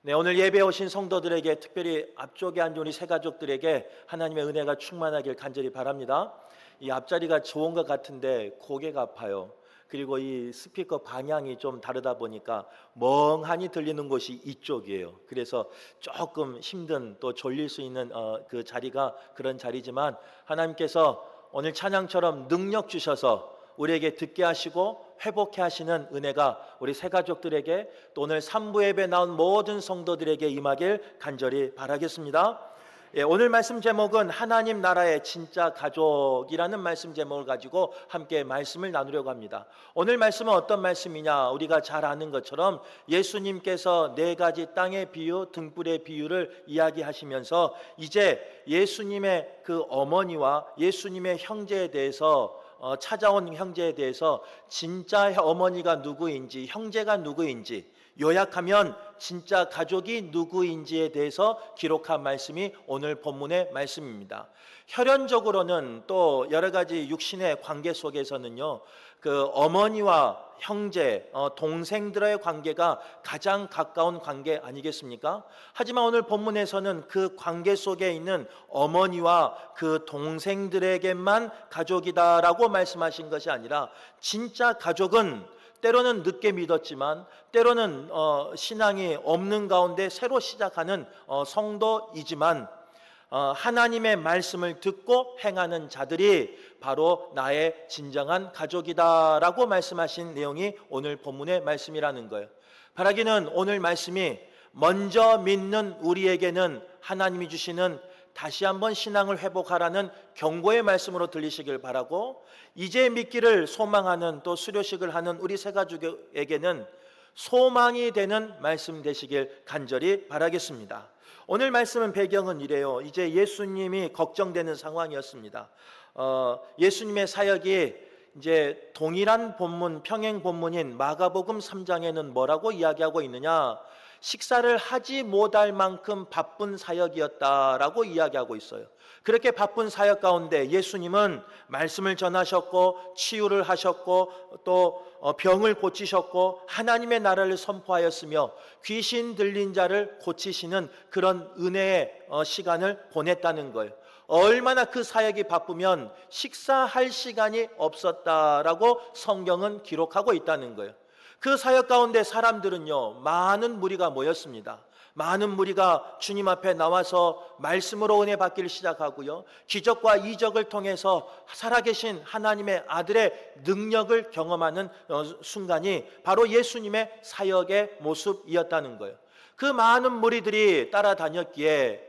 네, 오늘 예배에 오신 성도들에게, 특별히 앞쪽에 앉은 우리 새 가족들에게 하나님의 은혜가 충만하길 간절히 바랍니다. 이 앞자리가 좋은 것 같은데 고개가 아파요. 그리고 이 스피커 방향이 좀 다르다 보니까 멍하니 들리는 곳이 이쪽이에요. 그래서 조금 힘든, 또 졸릴 수 있는 그 자리가 그런 자리지만, 하나님께서 오늘 찬양처럼 능력 주셔서 우리에게 듣게 하시고 회복해 하시는 은혜가 우리 새 가족들에게, 또 오늘 3부 예배 나온 모든 성도들에게 임하길 간절히 바라겠습니다. 오늘 말씀 제목은 하나님 나라의 진짜 가족이라는 말씀 제목을 가지고 함께 말씀을 나누려고 합니다. 오늘 말씀은 어떤 말씀이냐? 우리가 잘 아는 것처럼 예수님께서 4가지 땅의 비유, 등불의 비유를 이야기하시면서 이제 예수님의 그 어머니와 예수님의 형제에 대해서, 찾아온 형제에 대해서 진짜 어머니가 누구인지, 형제가 누구인지, 요약하면 진짜 가족이 누구인지에 대해서 기록한 말씀이 오늘 본문의 말씀입니다. 혈연적으로는, 또 여러 가지 육신의 관계 속에서는요, 그 어머니와 형제, 동생들의 관계가 가장 가까운 관계 아니겠습니까? 하지만 오늘 본문에서는 그 관계 속에 있는 어머니와 그 동생들에게만 가족이다라고 말씀하신 것이 아니라, 진짜 가족은 때로는 늦게 믿었지만, 때로는 신앙이 없는 가운데 새로 시작하는 성도이지만, 하나님의 말씀을 듣고 행하는 자들이 바로 나의 진정한 가족이다라고 말씀하신 내용이 오늘 본문의 말씀이라는 거예요. 바라기는 오늘 말씀이 먼저 믿는 우리에게는 하나님이 주시는 다시 한번 신앙을 회복하라는 경고의 말씀으로 들리시길 바라고, 이제 믿기를 소망하는, 또 수료식을 하는 우리 새 가족에게는 소망이 되는 말씀 되시길 간절히 바라겠습니다. 오늘 말씀은 배경은 이래요. 이제 예수님이 걱정되는 상황이었습니다. 예수님의 사역이 이제 동일한 본문, 평행 본문인 마가복음 3장에는 뭐라고 이야기하고 있느냐? 식사를 하지 못할 만큼 바쁜 사역이었다라고 이야기하고 있어요. 그렇게 바쁜 사역 가운데 예수님은 말씀을 전하셨고, 치유를 하셨고, 또 병을 고치셨고, 하나님의 나라를 선포하였으며, 귀신 들린 자를 고치시는 그런 은혜의 시간을 보냈다는 거예요. 얼마나 그 사역이 바쁘면 식사할 시간이 없었다라고 성경은 기록하고 있다는 거예요. 그 사역 가운데 사람들은요, 많은 무리가 모였습니다. 많은 무리가 주님 앞에 나와서 말씀으로 은혜 받기를 시작하고요, 기적과 이적을 통해서 살아계신 하나님의 아들의 능력을 경험하는 순간이 바로 예수님의 사역의 모습이었다는 거예요. 그 많은 무리들이 따라다녔기에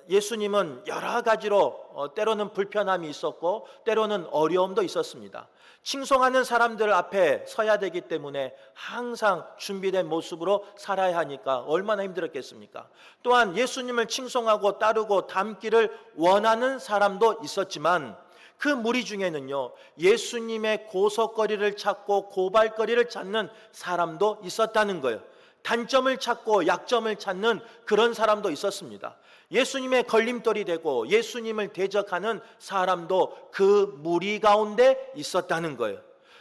예수님은 여러 가지로 때로는 불편함이 있었고, 때로는 어려움도 있었습니다. 칭송하는 사람들 앞에 서야 되기 때문에 항상 준비된 모습으로 살아야 하니까 얼마나 힘들었겠습니까? 또한 예수님을 칭송하고 따르고 닮기를 원하는 사람도 있었지만, 그 무리 중에는요, 예수님의 고속거리를 찾고 고발거리를 찾는 사람도 있었다는 거예요. 단점을 찾고 약점을 찾는 그런 사람도 있었습니다. 예수님의 걸림돌이 되고 예수님을 대적하는 사람도 그 무리 가운데 있었다는 거예요.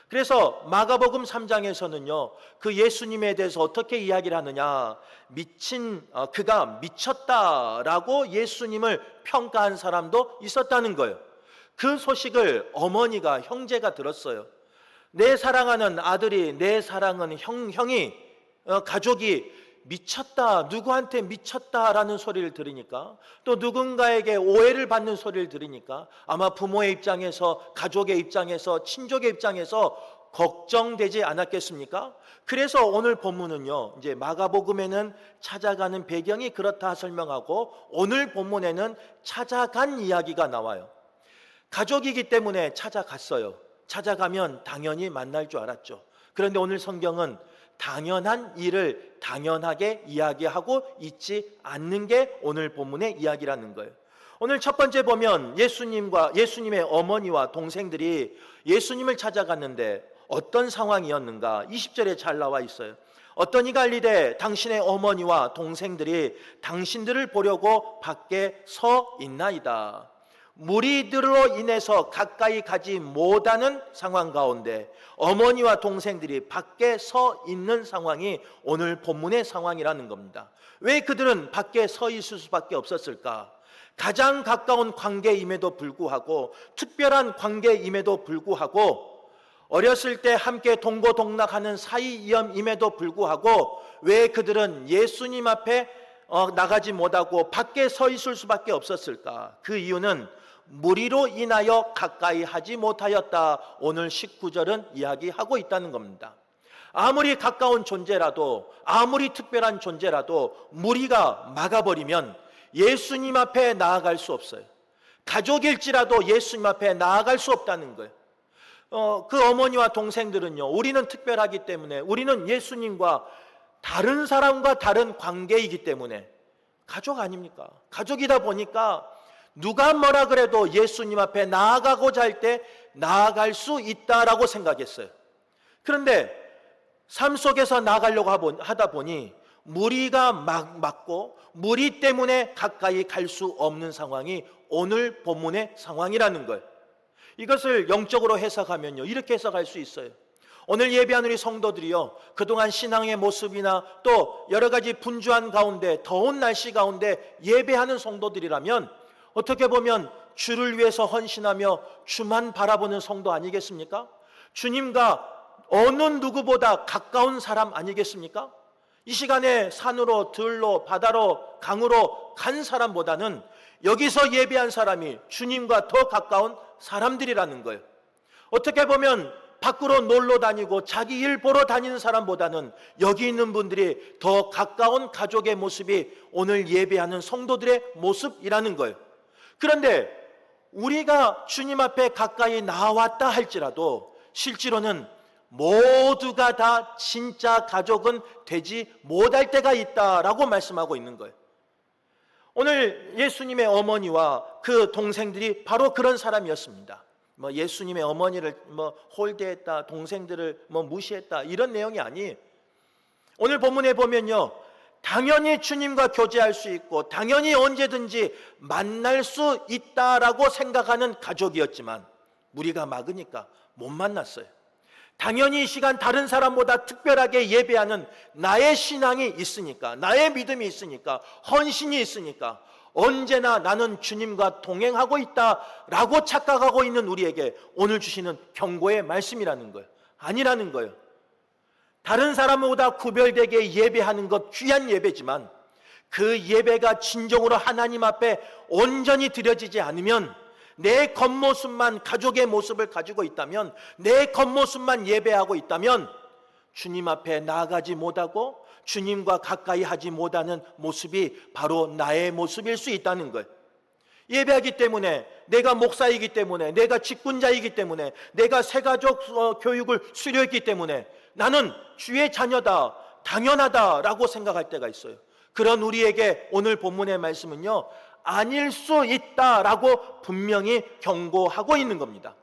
그래서 마가복음 3장에서는요, 그 예수님에 대해서 어떻게 이야기를 하느냐? 그가 미쳤다라고 예수님을 평가한 사람도 있었다는 거예요. 그 소식을 어머니가, 형제가 들었어요. 내 사랑하는 아들이, 내 사랑하는 형이, 가족이 미쳤다, 누구한테 미쳤다라는 소리를 들으니까, 또 누군가에게 오해를 받는 소리를 들으니까 아마 부모의 입장에서, 가족의 입장에서, 친족의 입장에서 걱정되지 않았겠습니까? 그래서 오늘 본문은요, 이제 마가복음에는 찾아가는 배경이 그렇다 설명하고, 오늘 본문에는 찾아간 이야기가 나와요. 가족이기 때문에 찾아갔어요. 찾아가면 당연히 만날 줄 알았죠. 그런데 오늘 성경은 당연한 일을 당연하게 이야기하고 있지 않는 게 오늘 본문의 이야기라는 거예요. 오늘 첫 번째 보면 예수님의 어머니와 동생들이 예수님을 찾아갔는데 어떤 상황이었는가? 20절에 잘 나와 있어요. 어떤 이가 알리되 당신의 어머니와 동생들이 당신들을 보려고 밖에 서 있나이다. 무리들로 인해서 가까이 가지 못하는 상황 가운데 어머니와 동생들이 밖에 서 있는 상황이 오늘 본문의 상황이라는 겁니다. 왜 그들은 밖에 서 있을 수밖에 없었을까? 가장 가까운 관계임에도 불구하고, 특별한 관계임에도 불구하고, 어렸을 때 함께 동고동락하는 사이임에도 불구하고 왜 그들은 예수님 앞에 나가지 못하고 밖에 서 있을 수밖에 없었을까? 그 이유는 무리로 인하여 가까이 하지 못하였다. 오늘 19절은 이야기하고 있다는 겁니다. 아무리 가까운 존재라도, 아무리 특별한 존재라도 무리가 막아버리면 예수님 앞에 나아갈 수 없어요. 가족일지라도 예수님 앞에 나아갈 수 없다는 거예요. 그 어머니와 동생들은요, 우리는 특별하기 때문에, 우리는 예수님과 다른 사람과 다른 관계이기 때문에 가족 아닙니까? 가족이다 보니까 누가 뭐라 그래도 예수님 앞에 나아가고자 할 때 나아갈 수 있다라고 생각했어요. 그런데 삶 속에서 나아가려고 하다 보니 무리가 막고 무리 때문에 가까이 갈 수 없는 상황이 오늘 본문의 상황이라는 거예요. 이것을 영적으로 해석하면요, 이렇게 해석할 수 있어요. 오늘 예배하는 우리 성도들이요, 그동안 신앙의 모습이나 또 여러 가지 분주한 가운데, 더운 날씨 가운데 예배하는 성도들이라면 어떻게 보면 주를 위해서 헌신하며 주만 바라보는 성도 아니겠습니까? 주님과 어느 누구보다 가까운 사람 아니겠습니까? 이 시간에 산으로, 들로, 바다로, 강으로 간 사람보다는 여기서 예배한 사람이 주님과 더 가까운 사람들이라는 거예요. 어떻게 보면 밖으로 놀러 다니고 자기 일 보러 다니는 사람보다는 여기 있는 분들이 더 가까운 가족의 모습이 오늘 예배하는 성도들의 모습이라는 거예요. 그런데 우리가 주님 앞에 가까이 나왔다 할지라도 실제로는 모두가 다 진짜 가족은 되지 못할 때가 있다라고 말씀하고 있는 거예요. 오늘 예수님의 어머니와 그 동생들이 바로 그런 사람이었습니다. 예수님의 어머니를 홀대했다, 동생들을 무시했다, 이런 내용이 아니에요. 오늘 본문에 보면요, 당연히 주님과 교제할 수 있고 당연히 언제든지 만날 수 있다라고 생각하는 가족이었지만 무리가 막으니까 못 만났어요. 당연히 이 시간 다른 사람보다 특별하게 예배하는 나의 신앙이 있으니까, 나의 믿음이 있으니까, 헌신이 있으니까 언제나 나는 주님과 동행하고 있다라고 착각하고 있는 우리에게 오늘 주시는 경고의 말씀이라는 거예요. 아니라는 거예요. 다른 사람보다 구별되게 예배하는 것 귀한 예배지만 그 예배가 진정으로 하나님 앞에 온전히 드려지지 않으면, 내 겉모습만 가족의 모습을 가지고 있다면, 내 겉모습만 예배하고 있다면 주님 앞에 나아가지 못하고 주님과 가까이 하지 못하는 모습이 바로 나의 모습일 수 있다는 거예요. 예배하기 때문에, 내가 목사이기 때문에, 내가 직분자이기 때문에, 내가 새가족 교육을 수료했기 때문에 나는 주의 자녀다, 당연하다라고 생각할 때가 있어요. 그런 우리에게 오늘 본문의 말씀은요, 아닐 수 있다라고 분명히 경고하고 있는 겁니다.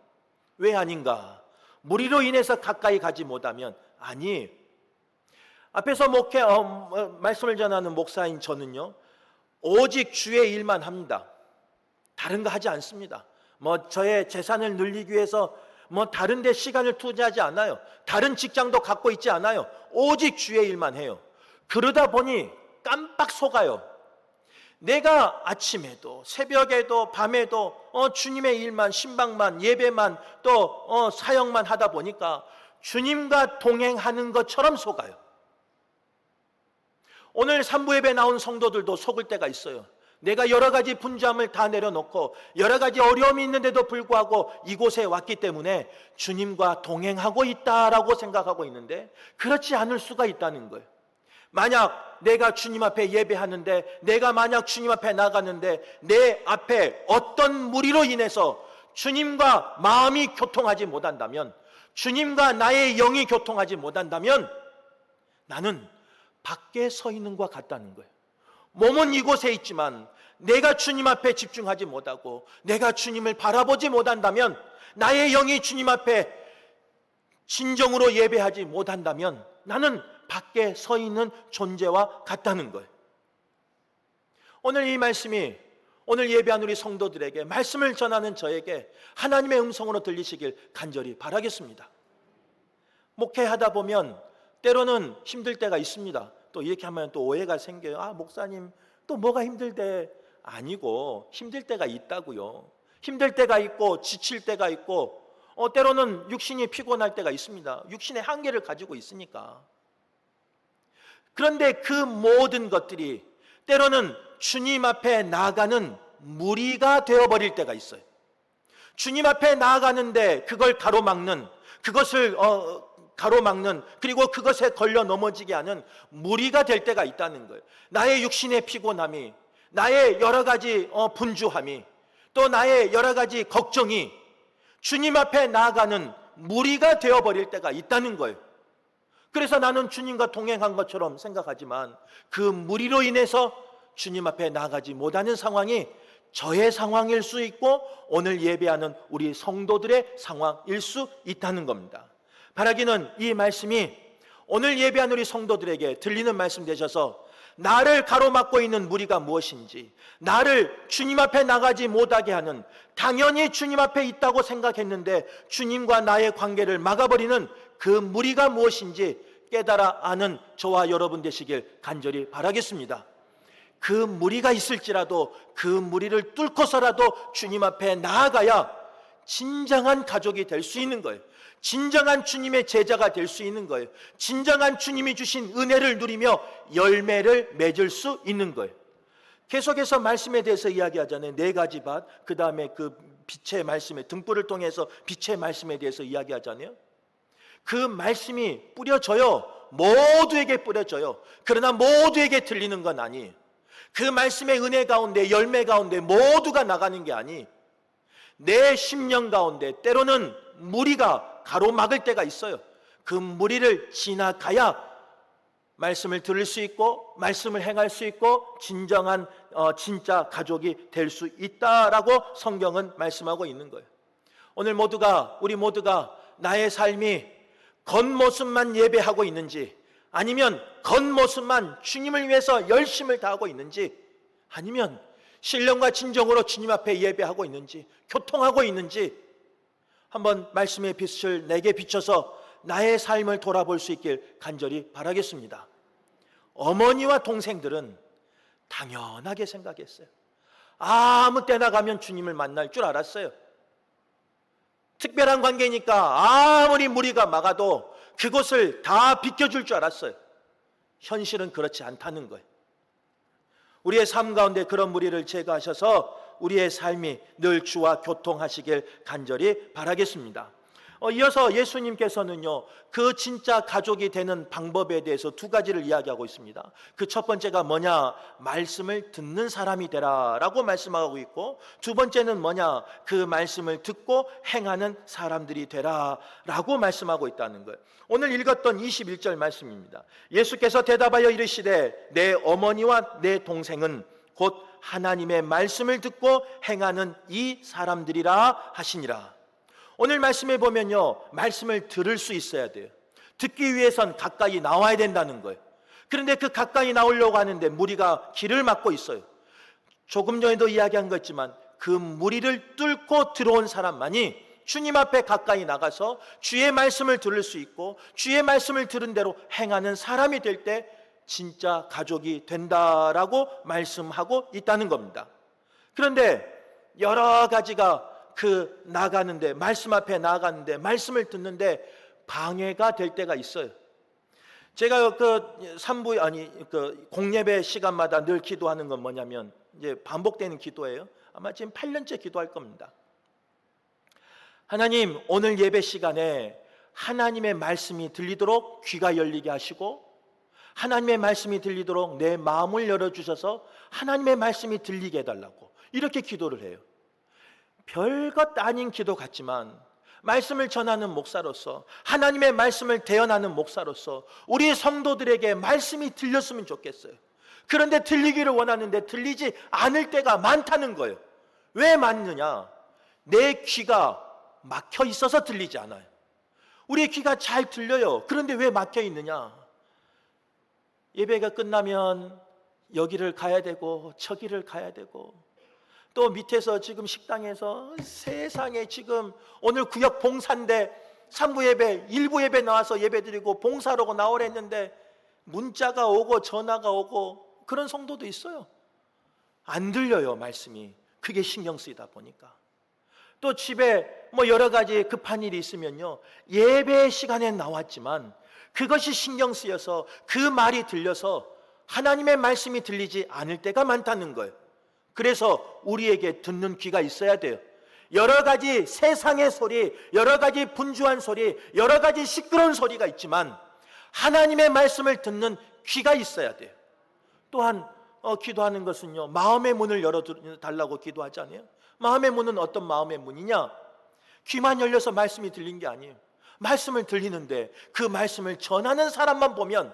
왜 아닌가? 무리로 인해서 가까이 가지 못하면 아니. 앞에서 말씀을 전하는 목사인 저는요, 오직 주의 일만 합니다. 다른 거 하지 않습니다. 저의 재산을 늘리기 위해서 다른 데 시간을 투자하지 않아요. 다른 직장도 갖고 있지 않아요. 오직 주의 일만 해요. 그러다 보니 깜빡 속아요. 내가 아침에도 새벽에도 밤에도 주님의 일만, 신방만, 예배만, 또 사역만 하다 보니까 주님과 동행하는 것처럼 속아요. 오늘 산부 예배 나온 성도들도 속을 때가 있어요. 내가 여러 가지 분주함을 다 내려놓고 여러 가지 어려움이 있는데도 불구하고 이곳에 왔기 때문에 주님과 동행하고 있다라고 생각하고 있는데 그렇지 않을 수가 있다는 거예요. 만약 내가 주님 앞에 예배하는데, 내가 만약 주님 앞에 나가는데 내 앞에 어떤 무리로 인해서 주님과 마음이 교통하지 못한다면, 주님과 나의 영이 교통하지 못한다면 나는 밖에 서 있는 것과 같다는 거예요. 몸은 이곳에 있지만 내가 주님 앞에 집중하지 못하고 내가 주님을 바라보지 못한다면, 나의 영이 주님 앞에 진정으로 예배하지 못한다면 나는 밖에 서 있는 존재와 같다는 거예요. 오늘 이 말씀이 오늘 예배한 우리 성도들에게, 말씀을 전하는 저에게 하나님의 음성으로 들리시길 간절히 바라겠습니다. 목회하다 보면 때로는 힘들 때가 있습니다. 또 이렇게 하면 또 오해가 생겨요. 아, 목사님 또 뭐가 힘들대? 아니고, 힘들 때가 있다고요. 힘들 때가 있고 지칠 때가 있고, 때로는 육신이 피곤할 때가 있습니다. 육신의 한계를 가지고 있으니까. 그런데 그 모든 것들이 때로는 주님 앞에 나아가는 무리가 되어버릴 때가 있어요. 주님 앞에 나아가는데 그걸 가로막는, 그것을 가로막는, 그리고 그것에 걸려 넘어지게 하는 무리가 될 때가 있다는 거예요. 나의 육신의 피곤함이, 나의 여러 가지 분주함이, 또 나의 여러 가지 걱정이 주님 앞에 나아가는 무리가 되어버릴 때가 있다는 거예요. 그래서 나는 주님과 동행한 것처럼 생각하지만 그 무리로 인해서 주님 앞에 나아가지 못하는 상황이 저의 상황일 수 있고 오늘 예배하는 우리 성도들의 상황일 수 있다는 겁니다. 바라기는 이 말씀이 오늘 예배한 우리 성도들에게 들리는 말씀 되셔서 나를 가로막고 있는 무리가 무엇인지, 나를 주님 앞에 나가지 못하게 하는, 당연히 주님 앞에 있다고 생각했는데 주님과 나의 관계를 막아버리는 그 무리가 무엇인지 깨달아 아는 저와 여러분 되시길 간절히 바라겠습니다. 그 무리가 있을지라도 그 무리를 뚫고서라도 주님 앞에 나아가야 진정한 가족이 될 수 있는 거예요. 진정한 주님의 제자가 될 수 있는 거예요. 진정한 주님이 주신 은혜를 누리며 열매를 맺을 수 있는 거예요. 계속해서 말씀에 대해서 이야기하잖아요. 4가지 밭, 그 다음에 그 빛의 말씀에, 등불을 통해서 빛의 말씀에 대해서 이야기하잖아요. 그 말씀이 뿌려져요. 모두에게 뿌려져요. 그러나 모두에게 들리는 건 아니에요. 그 말씀의 은혜 가운데, 열매 가운데 모두가 나가는 게 아니, 내 심령 가운데 때로는 무리가 가로막을 때가 있어요. 그 무리를 지나가야 말씀을 들을 수 있고 말씀을 행할 수 있고 진정한 진짜 가족이 될 수 있다라고 성경은 말씀하고 있는 거예요. 오늘 우리 모두가 나의 삶이 겉모습만 예배하고 있는지, 아니면 겉모습만 주님을 위해서 열심을 다하고 있는지, 아니면 신령과 진정으로 주님 앞에 예배하고 있는지, 교통하고 있는지 한번 말씀의 빛을 내게 비춰서 나의 삶을 돌아볼 수 있길 간절히 바라겠습니다. 어머니와 동생들은 당연하게 생각했어요. 아무 때나 가면 주님을 만날 줄 알았어요. 특별한 관계니까 아무리 무리가 막아도 그곳을 다 비켜줄 줄 알았어요. 현실은 그렇지 않다는 거예요. 우리의 삶 가운데 그런 무리를 제거하셔서 우리의 삶이 늘 주와 교통하시길 간절히 바라겠습니다. 이어서 예수님께서는요, 그 진짜 가족이 되는 방법에 대해서 2가지를 이야기하고 있습니다. 그 첫 번째가 뭐냐? 말씀을 듣는 사람이 되라라고 말씀하고 있고, 2번째는 뭐냐? 그 말씀을 듣고 행하는 사람들이 되라라고 말씀하고 있다는 거예요. 오늘 읽었던 21절 말씀입니다. 예수께서 대답하여 이르시되 내 어머니와 내 동생은 곧 하나님의 말씀을 듣고 행하는 이 사람들이라 하시니라. 오늘 말씀에 보면요, 말씀을 들을 수 있어야 돼요. 듣기 위해선 가까이 나와야 된다는 거예요. 그런데 그 가까이 나오려고 하는데 무리가 길을 막고 있어요. 조금 전에도 이야기한 것 있지만 그 무리를 뚫고 들어온 사람만이 주님 앞에 가까이 나가서 주의 말씀을 들을 수 있고 주의 말씀을 들은 대로 행하는 사람이 될 때 진짜 가족이 된다라고 말씀하고 있다는 겁니다. 그런데 여러 가지가 나가는데, 말씀 앞에 나가는데, 말씀을 듣는데 방해가 될 때가 있어요. 제가 공예배 시간마다 늘 기도하는 건 뭐냐면, 이제 반복되는 기도예요. 아마 지금 8년째 기도할 겁니다. 하나님, 오늘 예배 시간에 하나님의 말씀이 들리도록 귀가 열리게 하시고, 하나님의 말씀이 들리도록 내 마음을 열어주셔서 하나님의 말씀이 들리게 해달라고 이렇게 기도를 해요. 별것 아닌 기도 같지만 말씀을 전하는 목사로서, 하나님의 말씀을 대언하는 목사로서 우리 성도들에게 말씀이 들렸으면 좋겠어요. 그런데 들리기를 원하는데 들리지 않을 때가 많다는 거예요. 왜 많느냐? 내 귀가 막혀 있어서 들리지 않아요. 우리의 귀가 잘 들려요. 그런데 왜 막혀 있느냐? 예배가 끝나면 여기를 가야 되고 저기를 가야 되고 또 밑에서 지금 식당에서 세상에 지금 오늘 구역 봉사인데 3부 예배, 1부 예배 나와서 예배드리고 봉사하고 나오랬는데 문자가 오고 전화가 오고 그런 성도도 있어요. 안 들려요, 말씀이. 그게 신경 쓰이다 보니까. 또 집에 뭐 여러 가지 급한 일이 있으면요, 예배 시간에 나왔지만 그것이 신경 쓰여서 그 말이 들려서 하나님의 말씀이 들리지 않을 때가 많다는 거예요. 그래서 우리에게 듣는 귀가 있어야 돼요. 여러 가지 세상의 소리, 여러 가지 분주한 소리, 여러 가지 시끄러운 소리가 있지만 하나님의 말씀을 듣는 귀가 있어야 돼요. 또한 기도하는 것은요, 마음의 문을 열어달라고 기도하지 않아요? 마음의 문은 어떤 마음의 문이냐? 귀만 열려서 말씀이 들린 게 아니에요. 말씀을 들리는데 그 말씀을 전하는 사람만 보면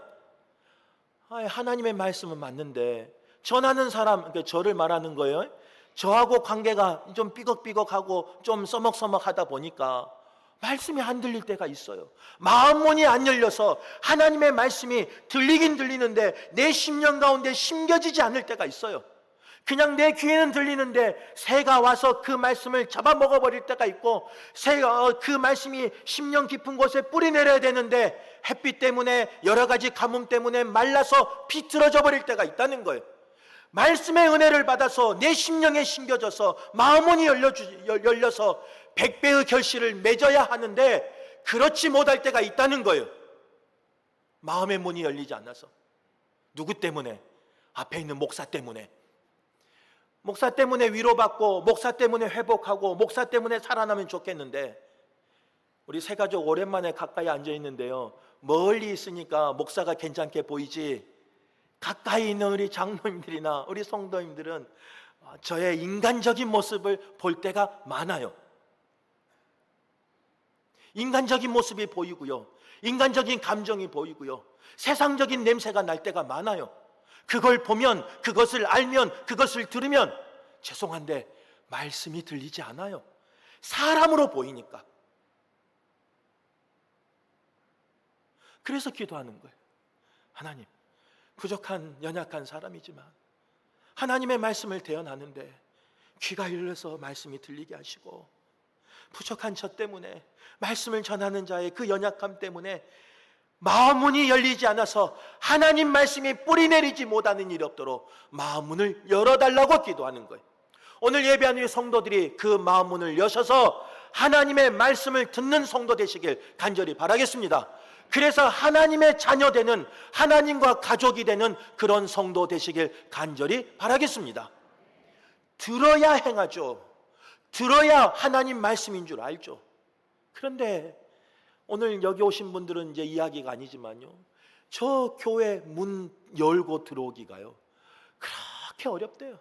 하나님의 말씀은 맞는데 전하는 사람, 그러니까 저를 말하는 거예요. 저하고 관계가 좀 삐걱삐걱하고 좀 써먹써먹하다 보니까 말씀이 안 들릴 때가 있어요. 마음 문이 안 열려서 하나님의 말씀이 들리긴 들리는데 내 심령 가운데 심겨지지 않을 때가 있어요. 그냥 내 귀에는 들리는데 새가 와서 그 말씀을 잡아먹어버릴 때가 있고, 새가 그 말씀이 심령 깊은 곳에 뿌리 내려야 되는데 햇빛 때문에 여러 가지 가뭄 때문에 말라서 비틀어져 버릴 때가 있다는 거예요. 말씀의 은혜를 받아서 내 심령에 심겨져서 마음문이 열려서 100배의 결실을 맺어야 하는데 그렇지 못할 때가 있다는 거예요. 마음의 문이 열리지 않아서. 누구 때문에? 앞에 있는 목사 때문에. 목사 때문에 위로받고 목사 때문에 회복하고 목사 때문에 살아나면 좋겠는데, 우리 세 가족 오랜만에 가까이 앉아 있는데요, 멀리 있으니까 목사가 괜찮게 보이지 가까이 있는 우리 장로님들이나 우리 성도님들은 저의 인간적인 모습을 볼 때가 많아요. 인간적인 모습이 보이고요, 인간적인 감정이 보이고요, 세상적인 냄새가 날 때가 많아요. 그걸 보면, 그것을 알면, 그것을 들으면 죄송한데 말씀이 들리지 않아요. 사람으로 보이니까. 그래서 기도하는 거예요. 하나님, 부족한 연약한 사람이지만 하나님의 말씀을 대언하는데 귀가 열려서 말씀이 들리게 하시고, 부족한 저 때문에, 말씀을 전하는 자의 그 연약함 때문에 마음문이 열리지 않아서 하나님 말씀이 뿌리 내리지 못하는 일이 없도록 마음문을 열어달라고 기도하는 거예요. 오늘 예배하는 성도들이 그 마음문을 여셔서 하나님의 말씀을 듣는 성도 되시길 간절히 바라겠습니다. 그래서 하나님의 자녀 되는, 하나님과 가족이 되는 그런 성도 되시길 간절히 바라겠습니다. 들어야 행하죠. 들어야 하나님 말씀인 줄 알죠. 그런데 오늘 여기 오신 분들은 이제 이야기가 아니지만요, 저 교회 문 열고 들어오기가요 그렇게 어렵대요.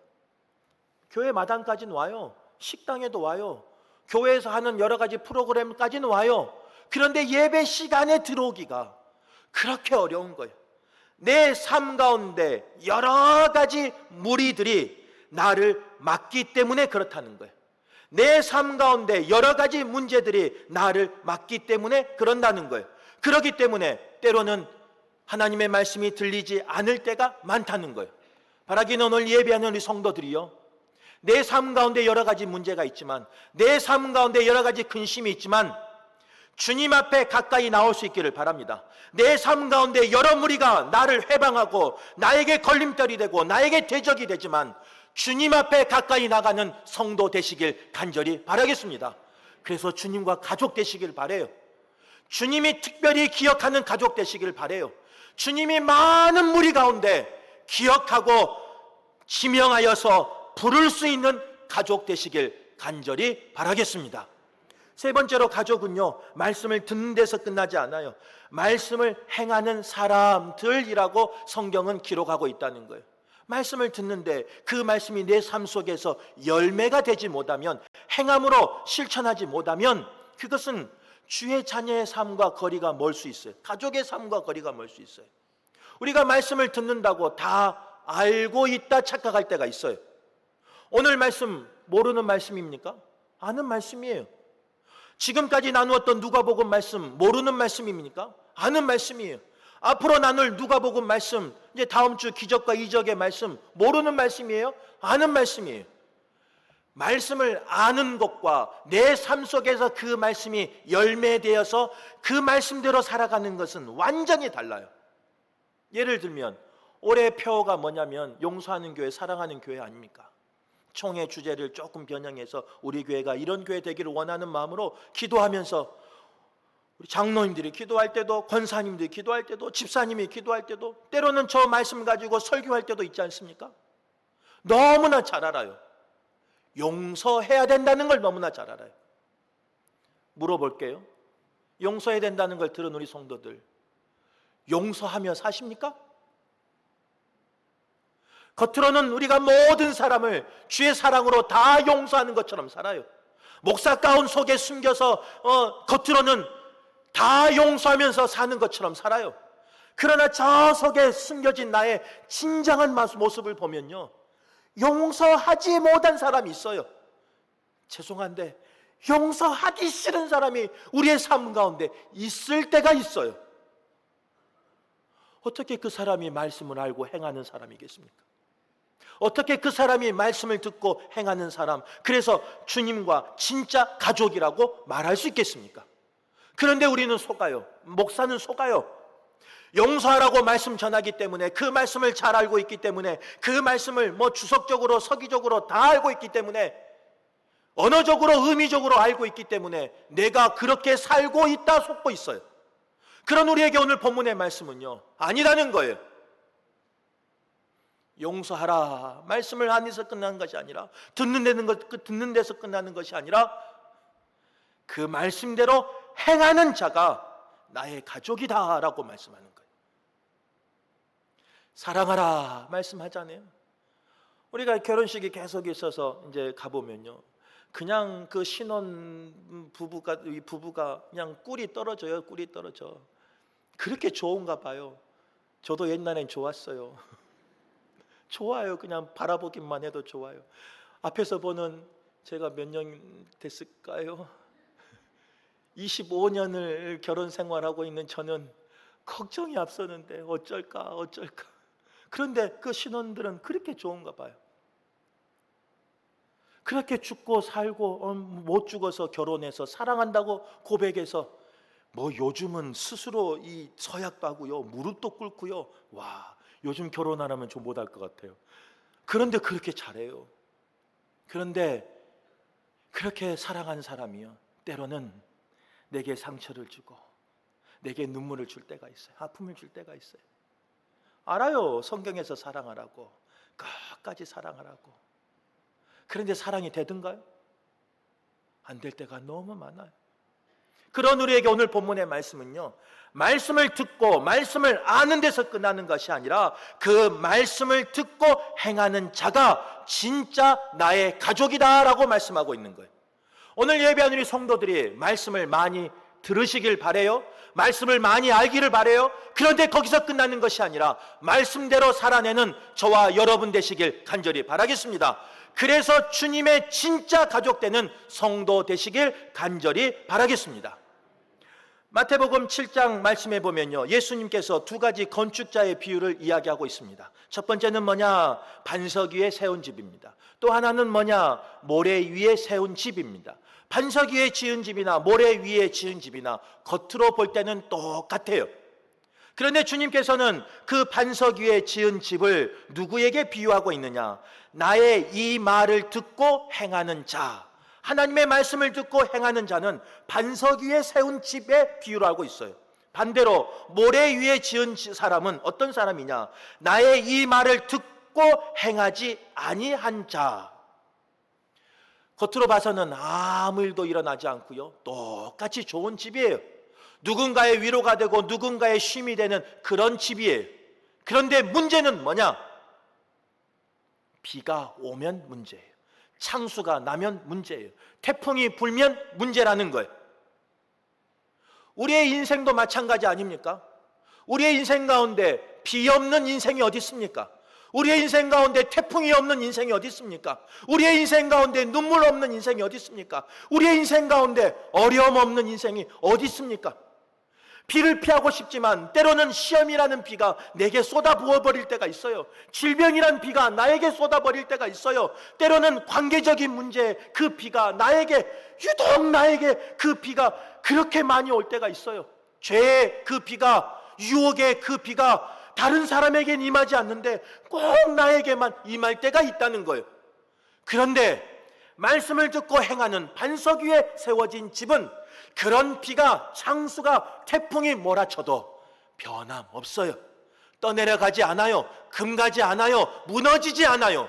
교회 마당까지는 와요. 식당에도 와요. 교회에서 하는 여러 가지 프로그램까지는 와요. 그런데 예배 시간에 들어오기가 그렇게 어려운 거예요. 내 삶 가운데 여러 가지 무리들이 나를 막기 때문에 그렇다는 거예요. 내 삶 가운데 여러 가지 문제들이 나를 막기 때문에 그런다는 거예요. 그렇기 때문에 때로는 하나님의 말씀이 들리지 않을 때가 많다는 거예요. 바라기는 오늘 예배하는 우리 성도들이요, 내 삶 가운데 여러 가지 문제가 있지만, 내 삶 가운데 여러 가지 근심이 있지만 주님 앞에 가까이 나올 수 있기를 바랍니다. 내 삶 가운데 여러 무리가 나를 회방하고 나에게 걸림돌이 되고 나에게 대적이 되지만 주님 앞에 가까이 나가는 성도 되시길 간절히 바라겠습니다. 그래서 주님과 가족 되시길 바라요. 주님이 특별히 기억하는 가족 되시길 바라요. 주님이 많은 무리 가운데 기억하고 지명하여서 부를 수 있는 가족 되시길 간절히 바라겠습니다. 세 번째로, 가족은요, 말씀을 듣는 데서 끝나지 않아요. 말씀을 행하는 사람들이라고 성경은 기록하고 있다는 거예요. 말씀을 듣는데 그 말씀이 내 삶 속에서 열매가 되지 못하면, 행함으로 실천하지 못하면 그것은 주의 자녀의 삶과 거리가 멀 수 있어요. 가족의 삶과 거리가 멀 수 있어요. 우리가 말씀을 듣는다고 다 알고 있다 착각할 때가 있어요. 오늘 말씀 모르는 말씀입니까? 아는 말씀이에요. 지금까지 나누었던 누가복음 말씀 모르는 말씀입니까? 아는 말씀이에요. 앞으로 나눌 누가복음 말씀, 이제 다음 주 기적과 이적의 말씀 모르는 말씀이에요? 아는 말씀이에요. 말씀을 아는 것과 내 삶 속에서 그 말씀이 열매되어서 그 말씀대로 살아가는 것은 완전히 달라요. 예를 들면 올해 표어가 뭐냐면 용서하는 교회, 사랑하는 교회 아닙니까? 총회 주제를 조금 변형해서 우리 교회가 이런 교회 되기를 원하는 마음으로 기도하면서 우리 장로님들이 기도할 때도, 권사님들이 기도할 때도, 집사님이 기도할 때도, 때로는 저 말씀 가지고 설교할 때도 있지 않습니까? 너무나 잘 알아요. 용서해야 된다는 걸 너무나 잘 알아요. 물어볼게요. 용서해야 된다는 걸 들은 우리 성도들, 용서하며 사십니까? 겉으로는 우리가 모든 사람을 주의 사랑으로 다 용서하는 것처럼 살아요. 목사 가운 속에 숨겨서 겉으로는 다 용서하면서 사는 것처럼 살아요. 그러나 저 속에 숨겨진 나의 진정한 모습을 보면요, 용서하지 못한 사람이 있어요. 죄송한데 용서하기 싫은 사람이 우리의 삶 가운데 있을 때가 있어요. 어떻게 그 사람이 말씀을 알고 행하는 사람이겠습니까? 어떻게 그 사람이 말씀을 듣고 행하는 사람, 그래서 주님과 진짜 가족이라고 말할 수 있겠습니까? 그런데 우리는 속아요. 목사는 속아요. 용서하라고 말씀 전하기 때문에, 그 말씀을 잘 알고 있기 때문에, 그 말씀을 주석적으로 서기적으로 다 알고 있기 때문에, 언어적으로 의미적으로 알고 있기 때문에 내가 그렇게 살고 있다 속고 있어요. 그런 우리에게 오늘 본문의 말씀은요, 아니라는 거예요. 용서하라 말씀을 안에서 끝나는 것이 아니라, 듣는 데서 끝나는 것이 아니라, 그 말씀대로 행하는 자가 나의 가족이다라고 말씀하는 거예요. 사랑하라 말씀하잖아요. 우리가 결혼식이 계속 있어서 이제 가보면요, 그냥 그 신혼 부부가 그냥 꿀이 떨어져요. 꿀이 떨어져. 그렇게 좋은가 봐요. 저도 옛날엔 좋았어요. 좋아요. 그냥 바라보기만 해도 좋아요. 앞에서 보는 제가 몇 년 됐을까요? 25년을 결혼 생활하고 있는 저는 걱정이 앞서는데 어쩔까. 그런데 그 신혼들은 그렇게 좋은가 봐요. 그렇게 죽고 살고 못 죽어서 결혼해서 사랑한다고 고백해서 요즘은 스스로 이 서약도 하고요, 무릎도 꿇고요. 와, 요즘 결혼 안 하면 좀 못할 것 같아요. 그런데 그렇게 잘해요. 그런데 그렇게 사랑한 사람이요, 때로는 내게 상처를 주고 내게 눈물을 줄 때가 있어요. 아픔을 줄 때가 있어요. 알아요. 성경에서 사랑하라고, 끝까지 사랑하라고. 그런데 사랑이 되든가요? 안 될 때가 너무 많아요. 그런 우리에게 오늘 본문의 말씀은요, 말씀을 듣고 말씀을 아는 데서 끝나는 것이 아니라 그 말씀을 듣고 행하는 자가 진짜 나의 가족이다라고 말씀하고 있는 거예요. 오늘 예배하는 우리 성도들이 말씀을 많이 들으시길 바래요. 말씀을 많이 알기를 바래요. 그런데 거기서 끝나는 것이 아니라 말씀대로 살아내는 저와 여러분 되시길 간절히 바라겠습니다. 그래서 주님의 진짜 가족 되는 성도 되시길 간절히 바라겠습니다. 마태복음 7장 말씀해 보면요, 예수님께서 두 가지 건축자의 비유를 이야기하고 있습니다. 첫 번째는 뭐냐? 반석 위에 세운 집입니다. 또 하나는 뭐냐? 모래 위에 세운 집입니다. 반석 위에 지은 집이나 모래 위에 지은 집이나 겉으로 볼 때는 똑같아요. 그런데 주님께서는 그 반석 위에 지은 집을 누구에게 비유하고 있느냐? 나의 이 말을 듣고 행하는 자, 하나님의 말씀을 듣고 행하는 자는 반석 위에 세운 집에 비유를 하고 있어요. 반대로 모래 위에 지은 사람은 어떤 사람이냐? 나의 이 말을 듣고 행하지 아니한 자. 겉으로 봐서는 아무 일도 일어나지 않고요, 똑같이 좋은 집이에요. 누군가의 위로가 되고 누군가의 쉼이 되는 그런 집이에요. 그런데 문제는 뭐냐? 비가 오면 문제예요. 창수가 나면 문제예요. 태풍이 불면 문제라는 거예요. 우리의 인생도 마찬가지 아닙니까? 우리의 인생 가운데 비 없는 인생이 어디 있습니까? 우리의 인생 가운데 태풍이 없는 인생이 어디 있습니까? 우리의 인생 가운데 눈물 없는 인생이 어디 있습니까? 우리의 인생 가운데 어려움 없는 인생이 어디 있습니까? 비를 피하고 싶지만 때로는 시험이라는 비가 내게 쏟아 부어버릴 때가 있어요. 질병이란 비가 나에게 쏟아버릴 때가 있어요. 때로는 관계적인 문제, 그 비가 유독 나에게 그 비가 그렇게 많이 올 때가 있어요. 죄의 그 비가, 유혹의 그 비가 다른 사람에겐 임하지 않는데 꼭 나에게만 임할 때가 있다는 거예요. 그런데 말씀을 듣고 행하는 반석 위에 세워진 집은 그런 비가, 창수가, 태풍이 몰아쳐도 변함없어요. 떠내려가지 않아요. 금가지 않아요. 무너지지 않아요.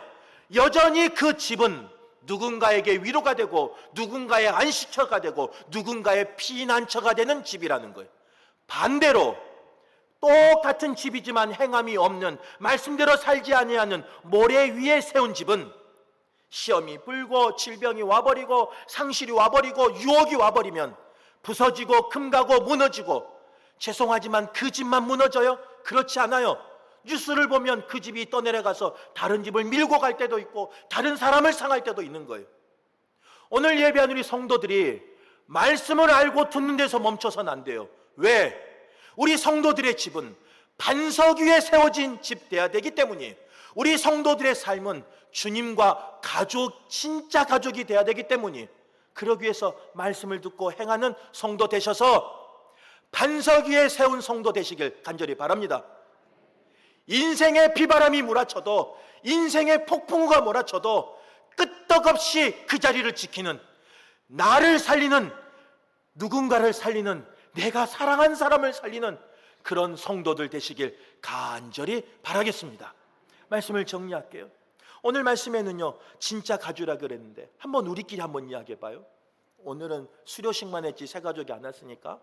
여전히 그 집은 누군가에게 위로가 되고 누군가의 안식처가 되고 누군가의 피난처가 되는 집이라는 거예요. 반대로 똑같은 집이지만 행함이 없는, 말씀대로 살지 아니하는 모래 위에 세운 집은 시험이 불고 질병이 와버리고 상실이 와버리고 유혹이 와버리면 부서지고 금가고 무너지고, 죄송하지만 그 집만 무너져요? 그렇지 않아요. 뉴스를 보면 그 집이 떠내려가서 다른 집을 밀고 갈 때도 있고 다른 사람을 상할 때도 있는 거예요. 오늘 예배한 우리 성도들이 말씀을 알고 듣는 데서 멈춰서는 안 돼요. 왜? 우리 성도들의 집은 반석 위에 세워진 집 돼야 되기 때문이에요. 우리 성도들의 삶은 주님과 가족, 진짜 가족이 돼야 되기 때문이에요. 그러기 위해서 말씀을 듣고 행하는 성도 되셔서 반석 위에 세운 성도 되시길 간절히 바랍니다. 인생의 비바람이 몰아쳐도, 인생의 폭풍우가 몰아쳐도 끄떡없이 그 자리를 지키는, 나를 살리는, 누군가를 살리는, 내가 사랑한 사람을 살리는 그런 성도들 되시길 간절히 바라겠습니다. 말씀을 정리할게요. 오늘 말씀에는요, 진짜 가주라 그랬는데 한번 우리끼리 한번 이야기해봐요. 오늘은 수료식만 했지 새 가족이 안 왔으니까.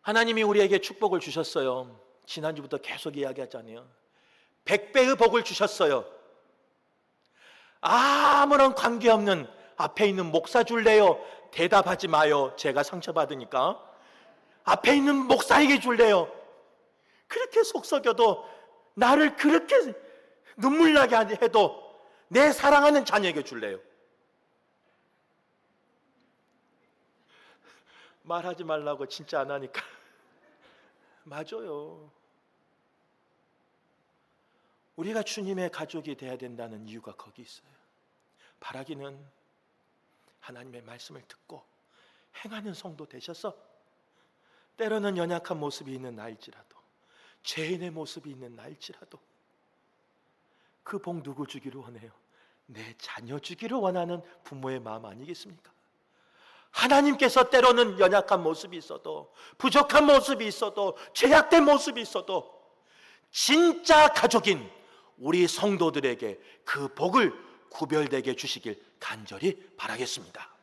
하나님이 우리에게 축복을 주셨어요. 지난주부터 계속 이야기하잖아요. 100배의 복을 주셨어요. 아무런 관계없는 앞에 있는 목사 줄래요? 대답하지 마요. 제가 상처받으니까. 앞에 있는 목사에게 줄래요? 그렇게 속썩여도, 나를 그렇게 눈물 나게 해도 내 사랑하는 자녀에게 줄래요? 말하지 말라고 진짜 안 하니까. 맞아요. 우리가 주님의 가족이 돼야 된다는 이유가 거기 있어요. 바라기는 하나님의 말씀을 듣고 행하는 성도 되셔서 때로는 연약한 모습이 있는 나일지라도, 죄인의 모습이 있는 나일지라도 그 복 누구 주기를 원해요? 내 자녀 주기를 원하는 부모의 마음 아니겠습니까? 하나님께서 때로는 연약한 모습이 있어도, 부족한 모습이 있어도, 죄악된 모습이 있어도 진짜 가족인 우리 성도들에게 그 복을 구별되게 주시길 간절히 바라겠습니다.